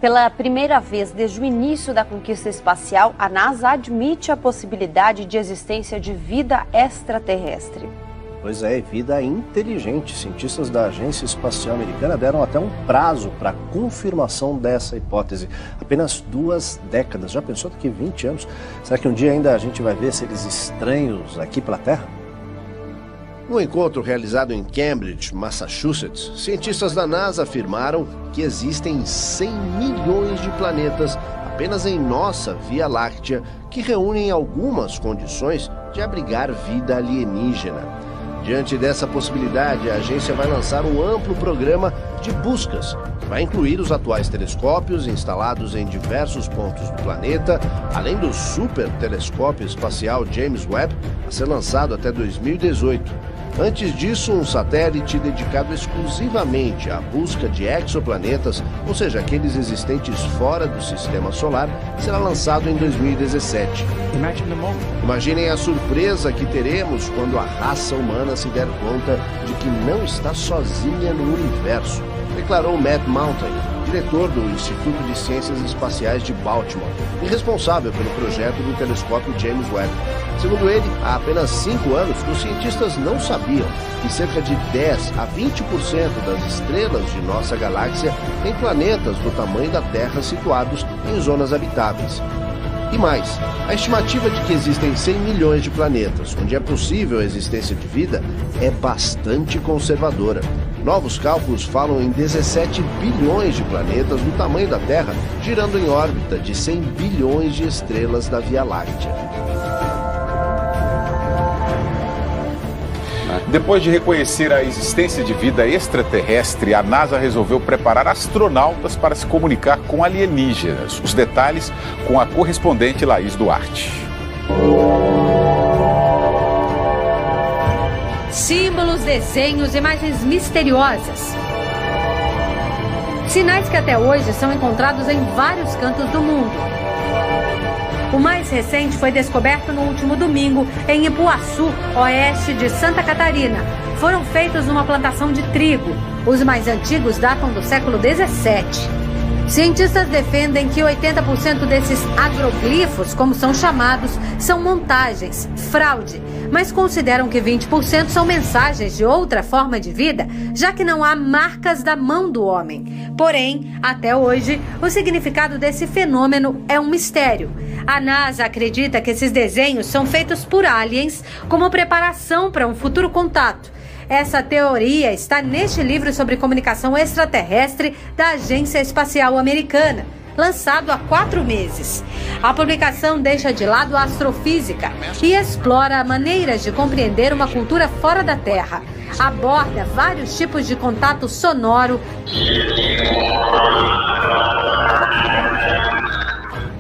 Pela primeira vez desde o início da conquista espacial, a NASA admite a possibilidade de existência de vida extraterrestre. Pois é, vida inteligente. Cientistas da Agência Espacial Americana deram até um prazo para a confirmação dessa hipótese. Apenas 2 décadas. Já pensou daqui 20 anos? Será que um dia ainda a gente vai ver seres estranhos aqui pela Terra? No encontro realizado em Cambridge, Massachusetts, cientistas da NASA afirmaram que existem 100 milhões de planetas apenas em nossa Via Láctea, que reúnem algumas condições de abrigar vida alienígena. Diante dessa possibilidade, a agência vai lançar um amplo programa de buscas, que vai incluir os atuais telescópios instalados em diversos pontos do planeta, além do super telescópio espacial James Webb, a ser lançado até 2018. Antes disso, um satélite dedicado exclusivamente à busca de exoplanetas, ou seja, aqueles existentes fora do sistema solar, será lançado em 2017. Imaginem a surpresa que teremos quando a raça humana se der conta de que não está sozinha no universo, declarou Matt Mountain, diretor do Instituto de Ciências Espaciais de Baltimore e responsável pelo projeto do telescópio James Webb. Segundo ele, há apenas 5 anos, os cientistas não sabiam que cerca de 10 a 20% das estrelas de nossa galáxia têm planetas do tamanho da Terra situados em zonas habitáveis. E mais, a estimativa de que existem 100 milhões de planetas, onde é possível a existência de vida, é bastante conservadora. Novos cálculos falam em 17 bilhões de planetas do tamanho da Terra, girando em órbita de 100 bilhões de estrelas da Via Láctea. Depois de reconhecer a existência de vida extraterrestre, a NASA resolveu preparar astronautas para se comunicar com alienígenas. Os detalhes com a correspondente Laís Duarte. Símbolos, desenhos, imagens misteriosas. Sinais que até hoje são encontrados em vários cantos do mundo. O mais recente foi descoberto no último domingo, em Ipuaçu, oeste de Santa Catarina. Foram feitos numa plantação de trigo. Os mais antigos datam do século XVII. Cientistas defendem que 80% desses agroglifos, como são chamados, são montagens, fraude, mas consideram que 20% são mensagens de outra forma de vida, já que não há marcas da mão do homem. Porém, até hoje, o significado desse fenômeno é um mistério. A NASA acredita que esses desenhos são feitos por aliens como preparação para um futuro contato. Essa teoria está neste livro sobre comunicação extraterrestre da Agência Espacial Americana, lançado há 4 meses. A publicação deixa de lado a astrofísica e explora maneiras de compreender uma cultura fora da Terra. Aborda vários tipos de contato sonoro,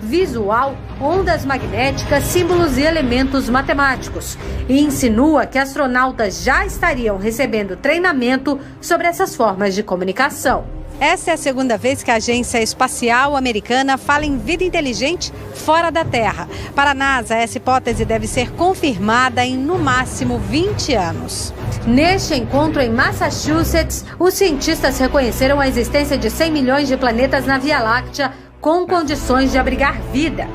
visual, ondas magnéticas, símbolos e elementos matemáticos. E insinua que astronautas já estariam recebendo treinamento sobre essas formas de comunicação. Essa é a segunda vez que a Agência Espacial Americana fala em vida inteligente fora da Terra. Para a NASA, essa hipótese deve ser confirmada em, no máximo, 20 anos. Neste encontro em Massachusetts, os cientistas reconheceram a existência de 100 milhões de planetas na Via Láctea, com condições de abrigar vida.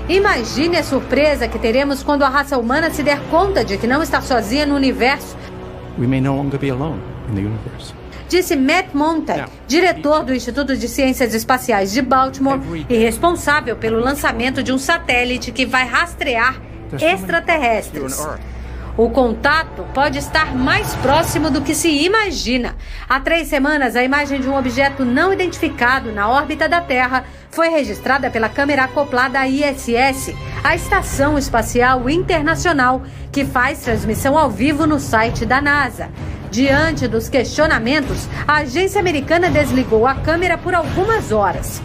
Imagine a surpresa que teremos quando a raça humana se der conta de que não está sozinha no universo. We may no longer be alone in the universe. Disse Matt Mountain, diretor do Instituto de Ciências Espaciais de Baltimore e responsável pelo lançamento de um satélite que vai rastrear extraterrestres. O contato pode estar mais próximo do que se imagina. Há 3 semanas, a imagem de um objeto não identificado na órbita da Terra foi registrada pela câmera acoplada à ISS, a Estação Espacial Internacional, que faz transmissão ao vivo no site da NASA. Diante dos questionamentos, a agência americana desligou a câmera por algumas horas.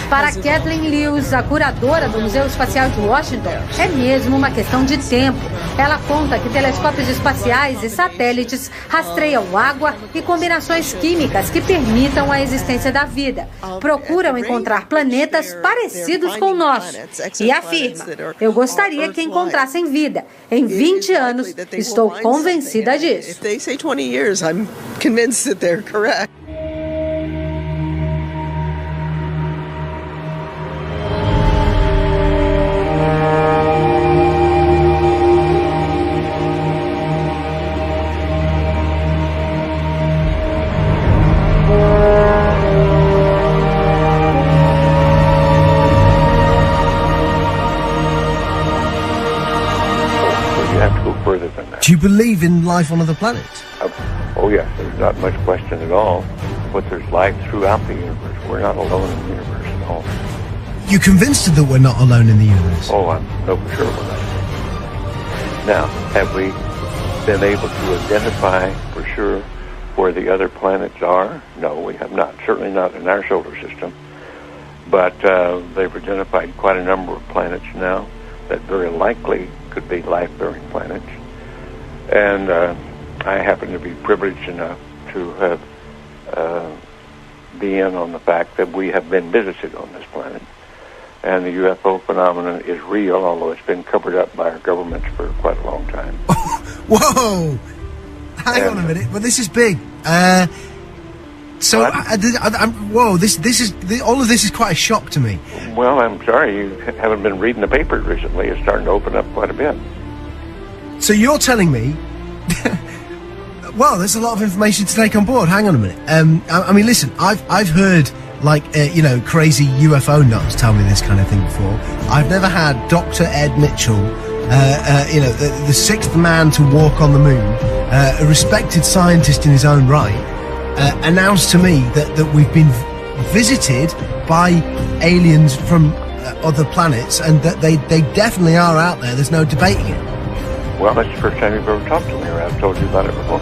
Para Kathleen Lewis, a curadora do Museu Espacial de Washington, é mesmo uma questão de tempo. Ela conta que telescópios espaciais e satélites rastreiam água e combinações químicas que permitam a existência da vida. Procuram encontrar planetas parecidos com o nosso. E afirma: eu gostaria que encontrassem vida. Em 20 anos, estou convencida disso. Do you believe in life on other planets? Oh yes, there's not much question at all. But there's life throughout the universe. We're not alone in the universe at all. You convinced that we're not alone in the universe? Oh, I know for sure we're not. Now, have we been able to identify for sure where the other planets are? No, we have not. Certainly not in our solar system. But they've identified quite a number of planets now that very likely could be life-bearing planets. And I happen to be privileged enough to have be in on the fact that we have been visited on this planet. And the UFO phenomenon is real, although it's been covered up by our governments for quite a long time. Whoa! Hang on a minute, but this is big. Whoa! All of this is quite a shock to me. Well, I'm sorry you haven't been reading the papers recently. It's starting to open up quite a bit. So you're telling me? Well, there's a lot of information to take on board. Hang on a minute. I mean, listen. I've heard crazy UFO nuts tell me this kind of thing before. I've never had Dr. Ed Mitchell, the sixth man to walk on the moon, a respected scientist in his own right, announce to me that we've been visited by aliens from other planets and that they definitely are out there. There's no debating it. Well, that's the first time you've ever talked to me, or I've told you about it before.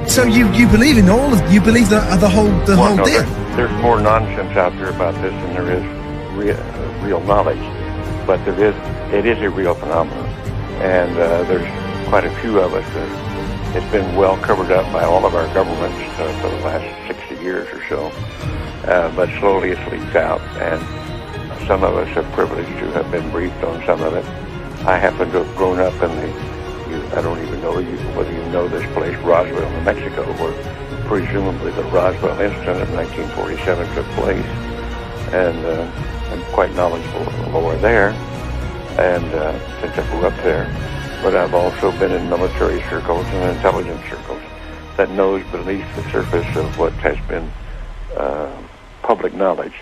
So you believe in you believe the whole deal? There's more nonsense out there about this than there is real knowledge, but it is a real phenomenon, and there's quite a few of us that it's been well covered up by all of our governments for the last 60 years or so, but slowly it's leaked out, and some of us are privileged to have been briefed on some of it. I happen to have grown up in I don't even know whether you know this place, Roswell, New Mexico, where presumably the Roswell incident of 1947 took place, and I'm quite knowledgeable of the lore there, and since I grew up there. But I've also been in military circles and intelligence circles that knows beneath the surface of what has been public knowledge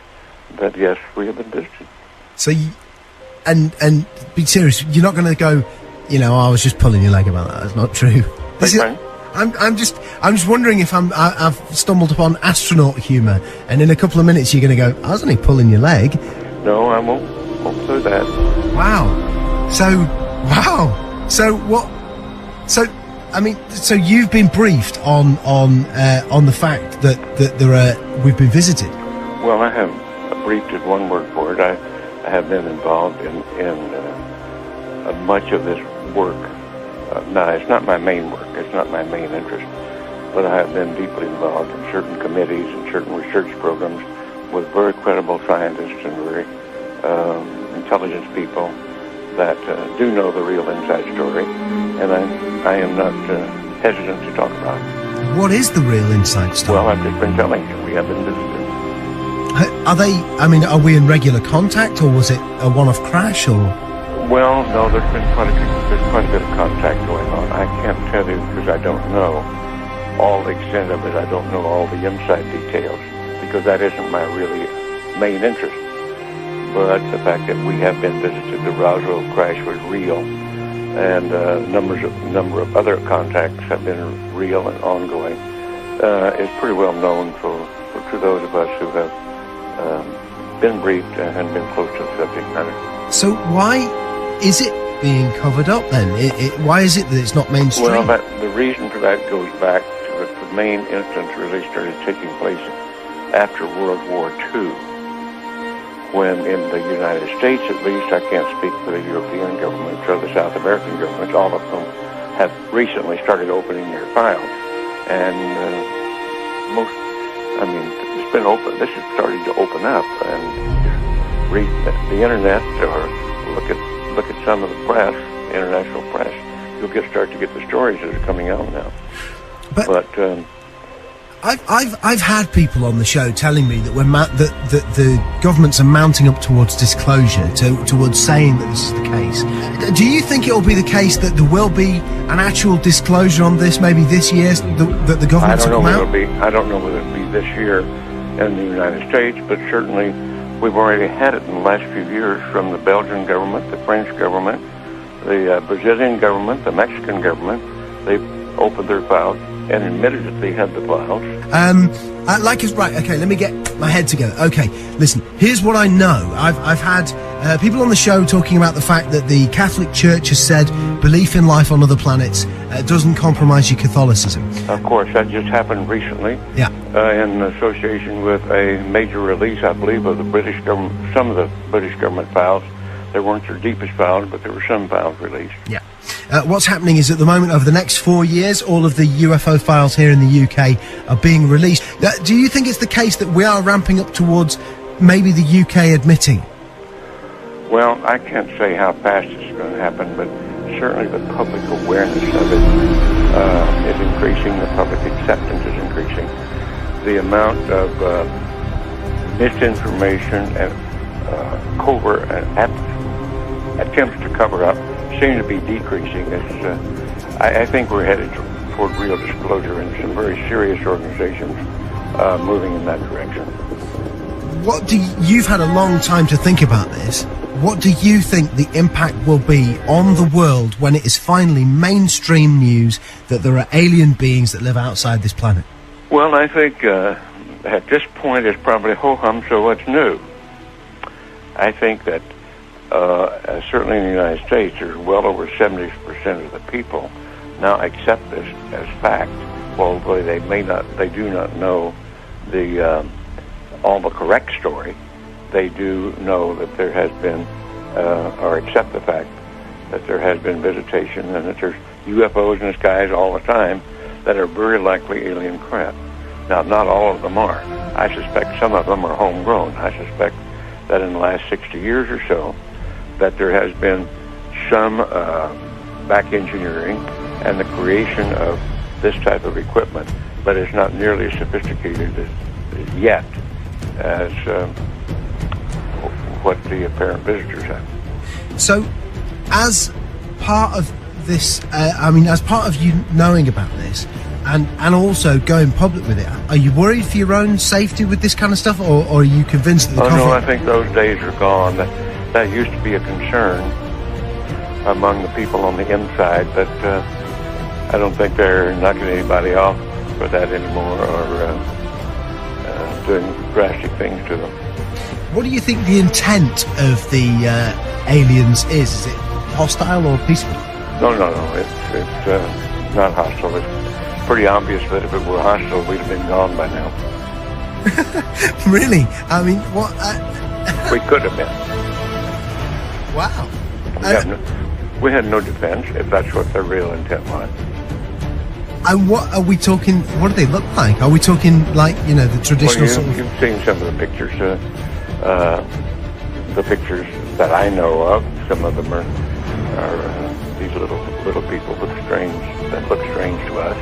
that, yes, we have been visited. So, and be serious, you're not going to go, I was just pulling your leg about that. That's not true. I'm just wondering if I've stumbled upon astronaut humour, and in a couple of minutes you're going to go, I was only pulling your leg. No, I won't do that. Wow. So what? So you've been briefed on the fact that we've been visited. Well, I have briefed is one word for it. I have been involved in much of this work. Now, it's not my main work. It's not my main interest. But I have been deeply involved in certain committees and certain research programs with very credible scientists and very intelligent people that do know the real inside story. And I am not hesitant to talk about it. What is the real inside story? Well, I've just been telling you. We have been visited. Are we in regular contact, or was it a one-off crash, or? Well, no, there's quite a bit of contact going on. I can't tell you because I don't know all the extent of it. I don't know all the inside details because that isn't my really main interest. But the fact that we have been visited, the Roswell crash was real, and number of other contacts have been real and ongoing. Is pretty well known to those of us who have been briefed and been close to the subject matter. So why is it being covered up then? Why is it that it's not mainstream? Well, the reason for that goes back to the main instance really started taking place after World War II, when in the United States, at least, I can't speak for the European governments or the South American governments, all of them have recently started opening their files. And it's been open. This is starting to open up, and read the internet or look at some of the press, international press. You'll start to get the stories that are coming out now. But I've had people on the show telling me that that the governments are mounting up towards disclosure, towards saying that this is the case. Do you think it will be the case that there will be an actual disclosure on this, maybe this year, that the governments will come out? I don't know whether it'll be this year in the United States, but certainly We've already had it in the last few years from the Belgian government, the French government, the Brazilian government, the Mexican government. They've opened their files and admitted that they had the files. Right, okay, let me get my head together. Okay, listen, here's what I know. I've had people on the show talking about the fact that the Catholic Church has said belief in life on other planets doesn't compromise your Catholicism. Of course, that just happened recently. Yeah. In association with a major release, I believe, of the British government, some of the British government files. They weren't their deepest files, but there were some files released. Yeah. What's happening is at the moment, over the next 4 years, all of the UFO files here in the UK are being released. Do you think it's the case that we are ramping up towards maybe the UK admitting? Well, I can't say how fast it's going to happen, but certainly the public awareness of it is increasing. The public acceptance is increasing. The amount of misinformation and covert attempts to cover up seem to be decreasing. I think we're headed toward real disclosure, and some very serious organizations moving in that direction. You've had a long time to think about this. What do you think the impact will be on the world when it is finally mainstream news that there are alien beings that live outside this planet? Well, I think at this point it's probably ho-hum, so what's new? I think that certainly in the United States, there's well over 70% of the people now accept this as fact. Although they do not know the all the correct story. They do know that there has been, or accept the fact that there has been visitation and that there's UFOs in the skies all the time that are very likely alien craft. Now, not all of them are. I suspect some of them are homegrown. I suspect that in the last 60 years or so, that there has been some back engineering and the creation of this type of equipment, but it's not nearly as sophisticated yet as what the apparent visitors have. So, as part of this, as part of you knowing about this, and also going public with it, are you worried for your own safety with this kind of stuff, or are you convinced that the no, I think those days are gone. That used to be a concern among the people on the inside, but I don't think they're knocking anybody off for that anymore, or doing drastic things to them. What do you think the intent of the aliens is? Is it hostile or peaceful? No, it's not hostile. It's pretty obvious that if it were hostile, we'd have been gone by now. Really? I mean, what? We could have been. Wow. We had no defense, if that's what their real intent was. And what are we talking? What do they look like? Are we talking like, the traditional sort of... You've seen some of the pictures. The pictures that I know of, some of them are these little people that look strange to us.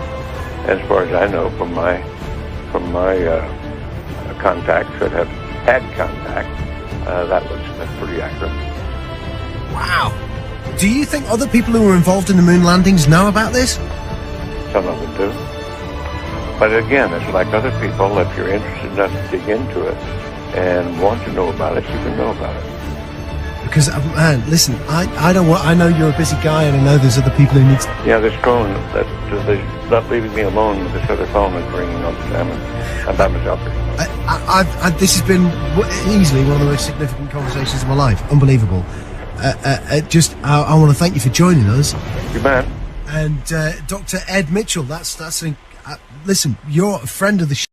As far as I know from my contacts that have had contact, that's pretty accurate. Wow. Do you think other people who were involved in the moon landings know about this? Some of them do. But again, it's like other people. If you're interested enough to dig into it and want to know about it, you can know about it. Because, man, listen, I know you're a busy guy, and I know there's other people who need to... Yeah, this phone, they're not leaving me alone with this other phone that's ringing all the time, and I'm by myself. This has been easily one of the most significant conversations of my life. Unbelievable. I want to thank you for joining us. You bet. And Dr. Ed Mitchell, listen, you're a friend of the show.